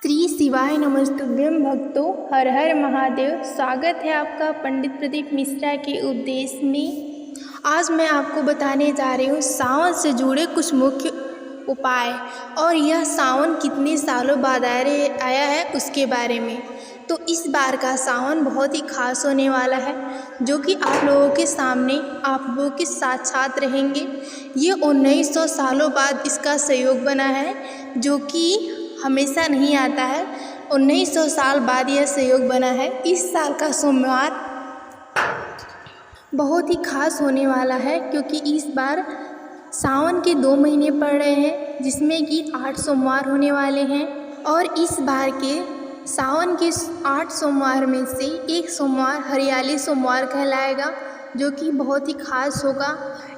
श्री शिवाय नमस्तुभ्यम भक्तों, हर हर महादेव। स्वागत है आपका पंडित प्रदीप मिश्रा के उपदेश में। आज मैं आपको बताने जा रही हूँ सावन से जुड़े कुछ मुख्य उपाय और यह सावन कितने सालों बाद आया है उसके बारे में। तो इस बार का सावन बहुत ही खास होने वाला है, जो कि आप लोगों के सामने आप लोगों के साथ रहेंगे। ये 1900 सालों बाद इसका संयोग बना है, जो कि हमेशा नहीं आता है। 1900 साल बाद यह संयोग बना है। इस साल का सोमवार बहुत ही खास होने वाला है, क्योंकि इस बार सावन के 2 महीने पड़ रहे हैं, जिसमें कि 8 सोमवार होने वाले हैं। और इस बार के सावन के 8 सोमवार में से एक सोमवार हरियाली सोमवार कहलाएगा, जो कि बहुत ही खास होगा।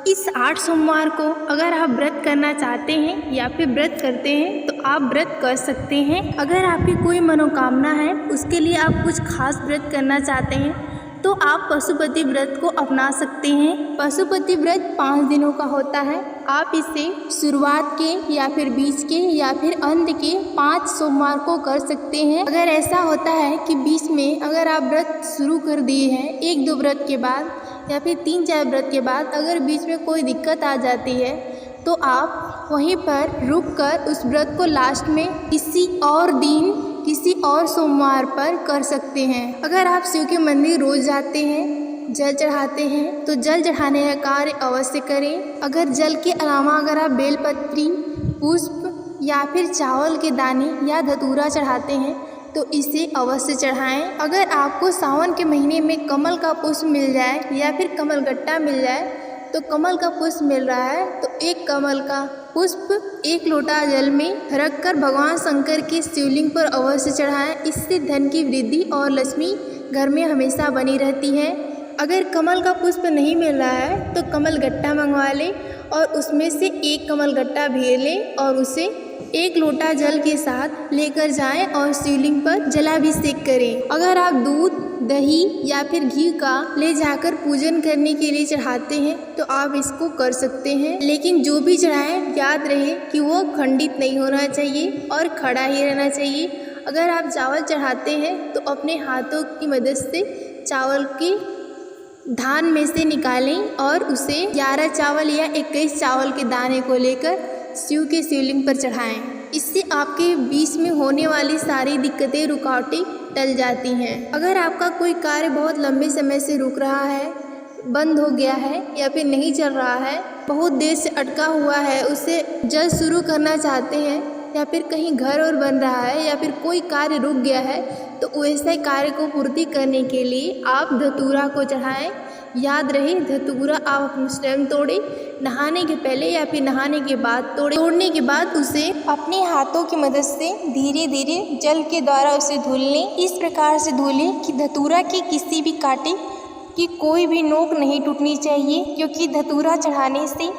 इस 8 सोमवार को अगर आप व्रत करना चाहते हैं या फिर व्रत करते हैं तो आप व्रत कर सकते हैं। अगर आपकी कोई मनोकामना है, उसके लिए आप कुछ खास व्रत करना चाहते हैं, तो आप पशुपति व्रत को अपना सकते हैं। पशुपति व्रत 5 दिनों का होता है। आप इसे शुरुआत के या फिर बीच के या फिर अंत के 5 सोमवार को कर सकते हैं। अगर ऐसा होता है कि बीच में अगर आप व्रत शुरू कर दिए हैं 1-2 व्रत के बाद या फिर 3-4 व्रत के बाद, अगर बीच में कोई दिक्कत आ जाती है, तो आप वहीं पर रुककर उस व्रत को लास्ट में किसी और दिन किसी और सोमवार पर कर सकते हैं। अगर आप शिव के मंदिर रोज जाते हैं, जल चढ़ाते हैं, तो जल चढ़ाने का कार्य अवश्य करें। अगर जल के अलावा अगर आप बेलपत्री, पुष्प या फिर चावल के दाने या धतूरा चढ़ाते हैं, तो इसे अवश्य चढ़ाएं। अगर आपको सावन के महीने में कमल का पुष्प मिल जाए या फिर कमल गट्टा मिल जाए, तो कमल का पुष्प मिल रहा है तो एक कमल का पुष्प 1 लोटा जल में रखकर भगवान शंकर के शिवलिंग पर अवश्य चढ़ाएं। इससे धन की वृद्धि और लक्ष्मी घर में हमेशा बनी रहती है। अगर कमल का पुष्प नहीं मिल रहा है तो कमल गट्टा मंगवा लें और उसमें से एक कमल गट्टा भेज लें और उसे 1 लोटा जल के साथ लेकर जाएं और शिवलिंग पर जलाभिषेक करें। अगर आप दूध, दही या फिर घी का ले जाकर पूजन करने के लिए चढ़ाते हैं, तो आप इसको कर सकते हैं। लेकिन जो भी चढ़ाएं, याद रहे कि वो खंडित नहीं होना चाहिए और खड़ा ही रहना चाहिए। अगर आप चावल चढ़ाते हैं तो अपने हाथों की मदद से चावल की धान में से निकालें और उसे 11 चावल या 21 चावल के दाने को लेकर शिव के शिवलिंग पर चढ़ाएं। इससे आपके बीच में होने वाली सारी दिक्कतें, रुकावटें टल जाती हैं। अगर आपका कोई कार्य बहुत लंबे समय से रुक रहा है, बंद हो गया है या फिर नहीं चल रहा है, बहुत देर से अटका हुआ है, उसे जल्द शुरू करना चाहते हैं, या फिर कहीं घर और बन रहा है या फिर कोई कार्य रुक गया है, तो वैसे कार्य को पूर्ति करने के लिए आप धतूरा को चढ़ाएं। याद रहे, धतूरा आप अपने स्वयं तोड़ें, नहाने के पहले या फिर नहाने के बाद तोड़ें। तोड़ने के बाद उसे अपने हाथों की मदद से धीरे धीरे जल के द्वारा उसे धुल लें। इस प्रकार से धुलें कि धतूरा की किसी भी कांटे की कोई भी नोक नहीं टूटनी चाहिए, क्योंकि धतूरा चढ़ाने से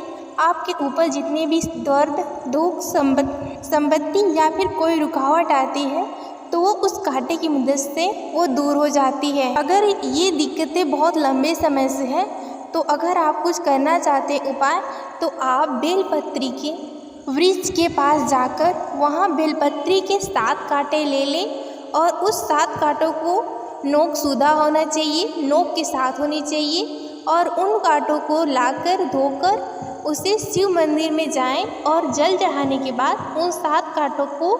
आपके ऊपर जितने भी दर्द, दुख, संपत्ति या फिर कोई रुकावट आती है, तो वो उस कांटे की मदद से वो दूर हो जाती है। अगर ये दिक्कतें बहुत लंबे समय से हैं, तो अगर आप कुछ करना चाहते हैं उपाय, तो आप बेलपत्री के वृक्ष के पास जाकर वहाँ बेलपत्री के 7 कांटे ले लें और उस 7 कांटों को नोक सीधा होना चाहिए, नोक के साथ होनी चाहिए, और उन कांटों को लाकर धोकर उसे शिव मंदिर में जाएं और जल चढ़ाने के बाद उन 7 कांटों को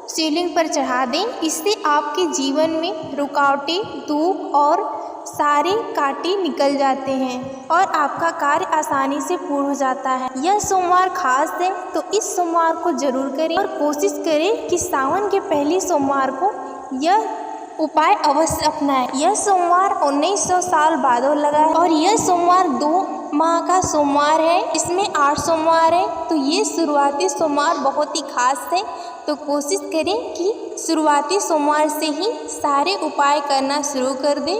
शिवलिंग पर चढ़ा दें। इससे आपके जीवन में रुकावटें, दुख और सारे कांटे निकल जाते हैं और आपका कार्य आसानी से पूर्ण हो जाता है। यह सोमवार खास है, तो इस सोमवार को जरूर करें और कोशिश करें कि सावन के पहले सोमवार को यह उपाय अवश्य अपनाएं। यह सोमवार 1900 साल बाद लगा है और यह सोमवार 2 माह का सोमवार है। इसमें 8 सोमवार है, तो ये शुरुआती सोमवार बहुत ही खास है। तो कोशिश करें कि शुरुआती सोमवार से ही सारे उपाय करना शुरू कर दें।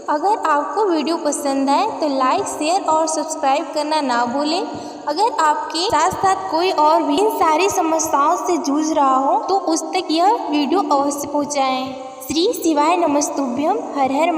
अगर आपको वीडियो पसंद आए तो लाइक, शेयर और सब्सक्राइब करना ना भूलें। अगर आपके साथ साथ कोई और भी इन सारी समस्याओं से जूझ रहा हो, तो उस तक यह वीडियो अवश्य पहुँचाएँ। श्री शिवाय नमस्तुभ्यम। हर हर